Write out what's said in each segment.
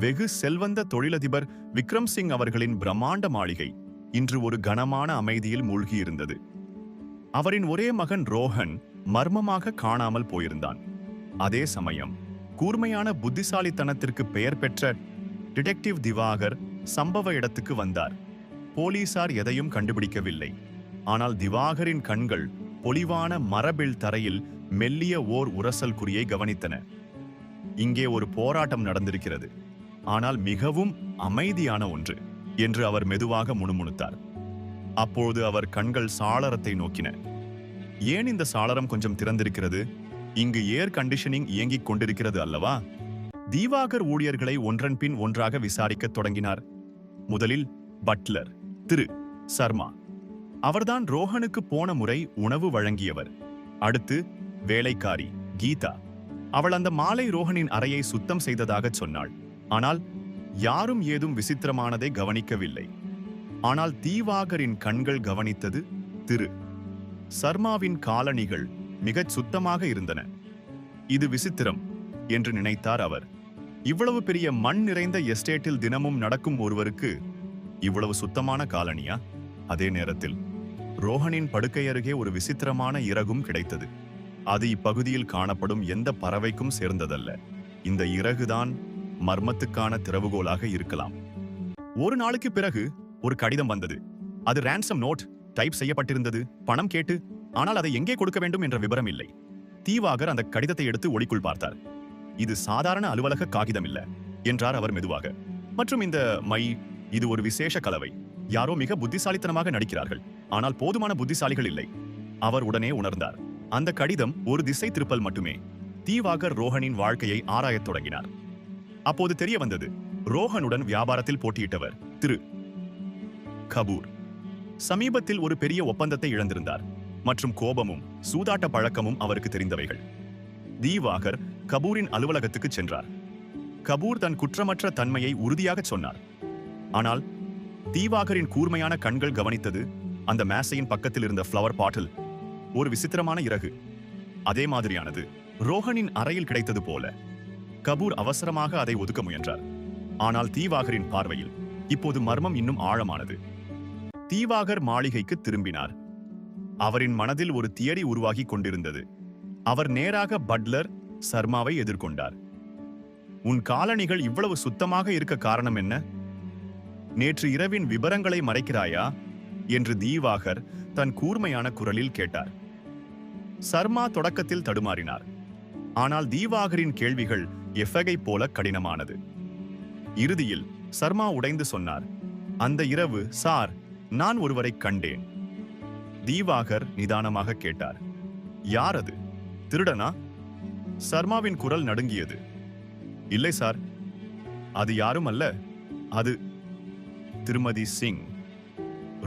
வெகு செல்வந்த தொழிலதிபர் விக்ரம் சிங் அவர்களின் பிரம்மாண்ட மாளிகை இன்று ஒரு கனமான அமைதியில் மூழ்கியிருந்தது. அவரின் ஒரே மகன் ரோஹன் மர்மமாக காணாமல் போயிருந்தான். அதே சமயம் கூர்மையான புத்திசாலித்தனத்திற்கு பெயர் பெற்ற டிடெக்டிவ் திவாகர் சம்பவ இடத்துக்கு வந்தார். போலீசார் எதையும் கண்டுபிடிக்கவில்லை. ஆனால் திவாகரின் கண்கள் பொலிவான மரபில் தரையில் மெல்லிய ஓர் உரசல் குறியை கவனித்தன. இங்கே ஒரு போராட்டம் நடந்திருக்கிறது, ஆனால் மிகவும் அமைதியான ஒன்று என்று அவர் மெதுவாக முணுமுணுத்தார். அப்போது அவர் கண்கள் சாளரத்தை நோக்கின. ஏன் இந்த சாளரம் கொஞ்சம் திறந்திருக்கிறது? இங்கு ஏர் கண்டிஷனிங் இயங்கிக் கொண்டிருக்கிறது அல்லவா? தீவாகர் ஊழியர்களை ஒன்றன் பின் ஒன்றாக விசாரிக்கத் தொடங்கினார். முதலில் பட்லர் திரு சர்மா. அவர்தான் ரோஹனுக்கு போன முறை உணவு வழங்கியவர். அடுத்து வேலைக்காரி கீதா. அவள் அந்த மாலை ரோஹனின் அறையை சுத்தம் செய்ததாக சொன்னாள். ஆனால் யாரும் ஏதும் விசித்திரமானதை கவனிக்கவில்லை. ஆனால் தீவாகரின் கண்கள் கவனித்தது திரு சர்மாவின் காலணிகள் மிகச் சுத்தமாக இருந்தன. இது விசித்திரம் என்று நினைத்தார் அவர். இவ்வளவு பெரிய மண் நிறைந்த எஸ்டேட்டில் தினமும் நடக்கும் ஒருவருக்கு இவ்வளவு சுத்தமான காலணியா? அதே நேரத்தில் ரோஹனின் படுக்கை அருகே ஒரு விசித்திரமான இறகும் கிடைத்தது. அது இப்பகுதியில் காணப்படும் எந்த பறவைக்கும் சேர்ந்ததல்ல. இந்த இறகுதான் மர்மத்துக்கான திறவுகோலாக இருக்கலாம். ஒரு நாளுக்கு பிறகு ஒரு கடிதம் வந்தது. அது ரான்சம் நோட் டைப் செய்யப்பட்டிருந்தது, பணம் கேட்டு. ஆனால் அதை எங்கே கொடுக்க வேண்டும் என்ற விவரம் இல்லை. தீவாகர் அந்த கடிதத்தை எடுத்து ஒளிக்குள் பார்த்தார். இது சாதாரண அலுவலக காகிதம் இல்ல என்றார் அவர் மெதுவாக. மற்றும் இந்த மை, இது ஒரு விசேஷ கலவை. யாரோ மிக புத்திசாலித்தனமாக நடிக்கிறார்கள், ஆனால் போதுமான புத்திசாலிகள் இல்லை. அவர் உடனே உணர்ந்தார், அந்த கடிதம் ஒரு திசை திருப்பல் மட்டுமே. தீவாகர் ரோஹனின் வாழ்க்கையை ஆராயத் தொடங்கினார். அப்போது தெரிய வந்தது, ரோஹனுடன் வியாபாரத்தில் போட்டியிட்டவர் திரு கபூர் சமீபத்தில் ஒரு பெரிய ஒப்பந்தத்தை இழந்திருந்தார். மற்றும் கோபமும் சூதாட்ட பழக்கமும் அவருக்கு தெரிந்தவைகள். தீவாகர் கபூரின் அலுவலகத்துக்கு சென்றார். கபூர் தன் குற்றமற்ற தன்மையை உறுதியாக சொன்னார். ஆனால் தீவாகரின் கூர்மையான கண்கள் கவனித்தது அந்த மேசையின் பக்கத்தில் இருந்த ஃப்ளவர் பாட்டில் ஒரு விசித்திரமான இறகு. அதே மாதிரியானது ரோஹனின் அறையில் கிடைத்தது போல. கபூர் அவசரமாக அதை ஒதுக்க முயன்றார். ஆனால் தீவாகரின் பார்வையில் இப்போது மர்மம் இன்னும் ஆழமானது. தீவாகர் மாளிகைக்கு திரும்பினார். அவரின் மனதில் ஒரு தியரி உருவாகி கொண்டிருந்தது. அவர் நேராக பட்லர் சர்மாவை எதிர்கொண்டார். உன் காலணிகள் இவ்வளவு சுத்தமாக இருக்க காரணம் என்ன? நேற்று இரவின் விபரங்களை மறைக்கிறாயா என்று தீவாகர் தன் கூர்மையான குரலில் கேட்டார். சர்மா தொடக்கத்தில் தடுமாறினார். ஆனால் தீவாகரின் கேள்விகள் எஃபகை போல கடினமானது. இறுதியில் சர்மா உடைந்து சொன்னார், அந்த இரவு சார், நான் ஒருவரை கண்டேன். தீவாகர் நிதானமாக கேட்டார், யார் அது? திருடனா? சர்மாவின் குரல் நடுங்கியது. இல்லை சார், அது யாரும் அல்ல. அது திருமதி சிங்,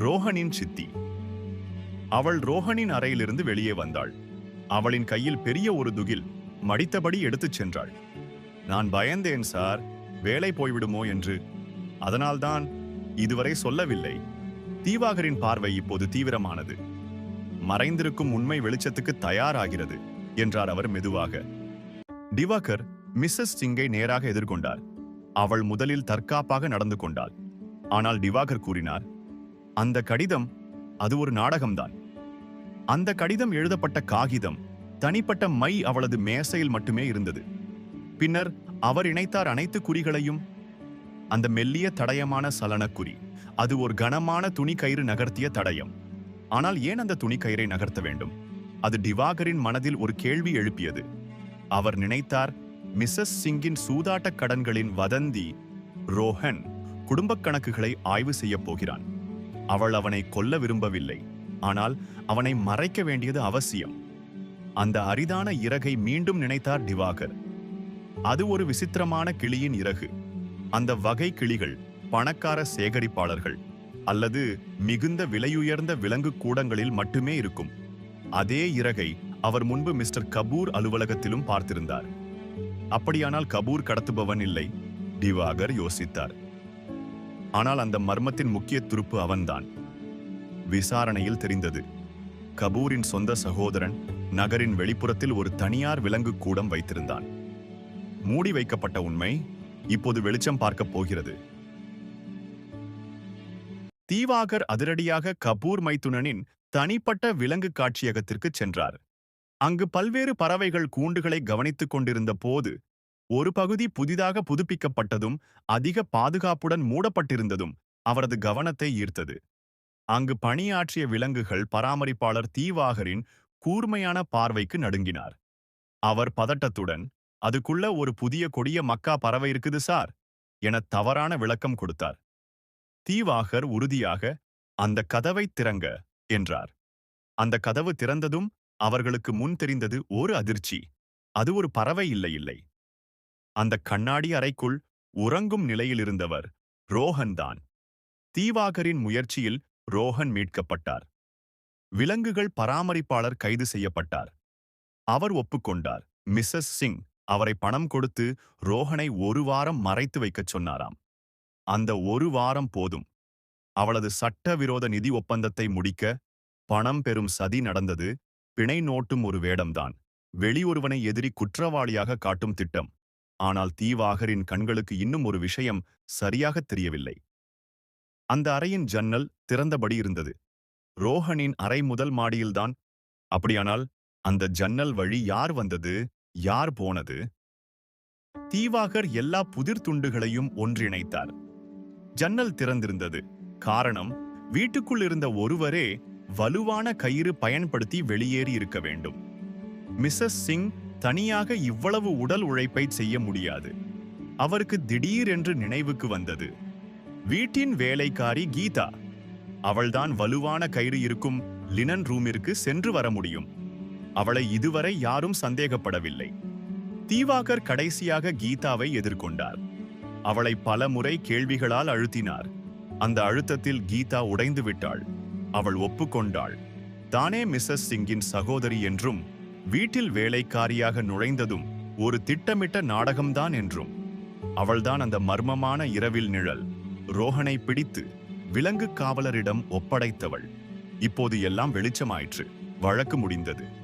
ரோஹனின் சித்தி. அவள் ரோஹனின் அறையிலிருந்து வெளியே வந்தாள். அவளின் கையில் பெரிய ஒரு துகில் மடித்தபடி எடுத்துச் சென்றாள். நான் பயந்தேன் சார், வேலை போய்விடுமோ என்று. அதனால்தான் இதுவரை சொல்லவில்லை. தீவாகரின் பார்வை இப்போது தீவிரமானது. மறைந்திருக்கும் உண்மை வெளிச்சத்துக்கு தயாராகிறது என்றார் அவர் மெதுவாக. திவாகர் மிஸ்ஸஸ் சிங்கை நேராக எதிர்கொண்டார். அவள் முதலில் தற்காப்பாக நடந்து கொண்டாள். ஆனால் திவாகர் கூறினார், அந்த கடிதம், அது ஒரு நாடகம்தான். அந்த கடிதம் எழுதப்பட்ட காகிதம், தனிப்பட்ட மை அவளது மேசையில் மட்டுமே இருந்தது. பின்னர் அவர் இணைத்தார் அனைத்து குறிகளையும். அந்த மெல்லிய தடயமான சலனக்குறி, அது ஒரு கனமான துணி கயிறு நகர்த்திய தடயம். ஆனால் ஏன் அந்த துணி கயிறை நகர்த்த வேண்டும்? அது திவாகரின் மனதில் ஒரு கேள்வி எழுப்பியது. அவர் நினைத்தார், மிஸ்ஸஸ் சிங்கின் சூதாட்ட கடன்களின் வதந்தி, ரோஹன் குடும்பக் கணக்குகளை ஆய்வு செய்யப் போகிறான். அவள் அவனை கொல்ல விரும்பவில்லை, ஆனால் அவனை மறைக்க வேண்டியது அவசியம். அந்த அரிதான இறகை மீண்டும் நினைத்தார் திவாகர். அது ஒரு விசித்திரமான கிளியின் இறகு. அந்த வகை கிளிகள் பணக்கார சேகரிப்பாளர்கள் அல்லது மிகுந்த விலையுயர்ந்த விலங்கு கூடங்களில் மட்டுமே இருக்கும். அதே இறகை அவர் முன்பு மிஸ்டர் கபூர் அலுவலகத்திலும் பார்த்திருந்தார். அப்படியானால் கபூர் கடத்துபவன் இல்லை, திவாகர் யோசித்தார். ஆனால் அந்த மர்மத்தின் முக்கிய துருப்பு அவன்தான். விசாரணையில் தெரிந்தது, கபூரின் சொந்த சகோதரன் நகரின் வெளிப்புறத்தில் ஒரு தனியார் விலங்கு கூடம் வைத்திருந்தான். மூடி வைக்கப்பட்ட உண்மை, இப்போது வெளிச்சம் பார்க்கப் போகிறது. தீவாகர் அதிரடியாக கபூர் மைத்துனனின் தனிப்பட்ட விலங்கு காட்சியகத்திற்கு சென்றார். அங்கு பல்வேறு பறவைகள் கூண்டுகளை கவனித்துக் கொண்டிருந்த போது ஒரு பகுதி புதிதாக புதுப்பிக்கப்பட்டதும் அதிக பாதுகாப்புடன் மூடப்பட்டிருந்ததும் அவரது கவனத்தை ஈர்த்தது. அங்கு பணியாற்றிய விலங்குகள் பராமரிப்பாளர் தீவாகரின் கூர்மையான பார்வைக்கு நடுங்கினார். அவர் பதட்டத்துடன், அதுக்குள்ள ஒரு புதிய கொடிய மக்கா பறவை இருக்குது சார் என தவறான விளக்கம் கொடுத்தார். தீவாகர் உறுதியாக, அந்த கதவை திறங்க என்றார். அந்த கதவு திறந்ததும் அவர்களுக்கு முன் தெரிந்தது ஒரு அதிர்ச்சி. அது ஒரு பறவை இல்லை. அந்த கண்ணாடி அறைக்குள் உறங்கும் நிலையிலிருந்தவர் ரோஹன் தான். தீவாகரின் முயற்சியில் ரோஹன் மீட்கப்பட்டார். விலங்குகள் பராமரிப்பாளர் கைது செய்யப்பட்டார். அவர் ஒப்புக்கொண்டார். மிஸ்ஸஸ் சிங் அவரை பணம் கொடுத்து ரோஹனை ஒரு வாரம் மறைத்து வைக்கச் சொன்னாராம். அந்த ஒரு வாரம் போதும். அவளது சட்டவிரோத நிதி ஒப்பந்தத்தை முடிக்க பணம் பெறும் சதி நடந்தது. பிணை நோட்டும் ஒரு வேடம்தான். வெளியொருவனை எதிரி குற்றவாளியாக காட்டும் திட்டம். ஆனால் தீவாகரின் கண்களுக்கு இன்னும் ஒரு விஷயம் சரியாகத் தெரியவில்லை. அந்த அறையின் ஜன்னல் திறந்தபடி இருந்தது. ரோஹனின் அறை முதல் மாடியில்தான். அப்படியானால் அந்த ஜன்னல் வழி யார் வந்தது, யார் போனது? தீவாகர் எல்லா புதிர் துண்டுகளையும் ஒன்றிணைத்தார். ஜன்னல் திறந்திருந்தது. காரணம், வீட்டுக்குள் இருந்த ஒருவரே வலுவான கயிறு பயன்படுத்தி வெளியேறி இருக்க வேண்டும். மிஸ்ஸஸ் சிங் தனியாக இவ்வளவு உடல் உழைப்பை செய்ய முடியாது. அவருக்கு திடீரென்று நினைவுக்கு வந்தது. வீட்டின் வேலைக்காரி கீதா. அவள்தான் வலுவான கயிறு இருக்கும் லினன் ரூமிற்கு சென்று வர முடியும். அவளை இதுவரை யாரும் சந்தேகப்படவில்லை. தீவாகர் கடைசியாக கீதாவை எதிர்கொண்டார். அவளை பல முறை கேள்விகளால் அழுத்தினார். அந்த அழுத்தத்தில் கீதா உடைந்து விட்டாள். அவள் ஒப்புக்கொண்டாள். தானே மிஸ்ஸஸ் சிங்கின் சகோதரி என்றும், வீட்டில் வேலைக்காரியாக நுழைந்ததும் ஒரு திட்டமிட்ட நாடகம்தான் என்றும். அவள்தான் அந்த மர்மமான இரவில் நிழல். ரோஹனை பிடித்து விலங்கு காவலரிடம் ஒப்படைத்தவள். இப்போது எல்லாம் வெளிச்சமாயிற்று. வழக்கு முடிந்தது.